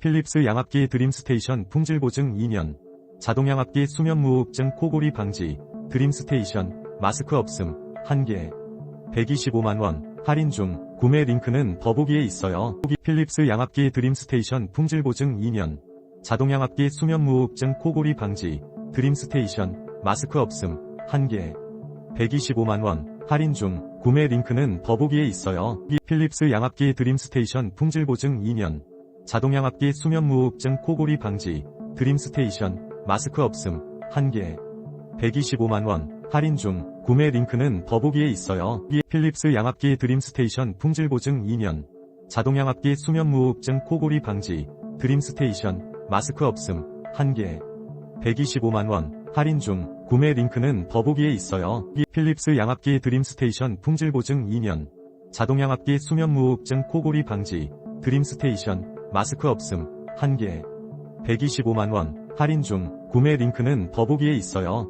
필립스 양압기 드림스테이션 품질 보증 2년. 자동 양압기 수면 무호흡증 코골이 방지. 드림스테이션 마스크 없음 1개. 125만원 할인 중. 구매 링크는 더보기에 있어요. 필립스 양압기 드림스테이션 품질 보증 2년. 자동 양압기 수면 무호흡증 코골이 방지. 드림스테이션 마스크 없음 1개. 125만원 할인 중. 구매 링크는 더보기에 있어요. 필립스 양압기 드림스테이션 품질 보증 2년. 자동 양압기 수면 무호흡증 코골이 방지. 드림스테이션 마스크 없음 1개. 125만원 할인 중. 구매 링크는 더보기에 있어요. 필립스 양압기 드림스테이션 품질 보증 2년. 자동 양압기 수면 무호흡증 코골이 방지. 드림스테이션 마스크 없음 1개. 125만원 할인 중. 구매 링크는 더보기에 있어요. 필립스 양압기 드림스테이션 품질 보증 2년. 자동 양압기 수면 무호흡증 코골이 방지. 드림스테이션 마스크 없음 1개. 125만원 할인 중. 구매 링크는 더보기에 있어요.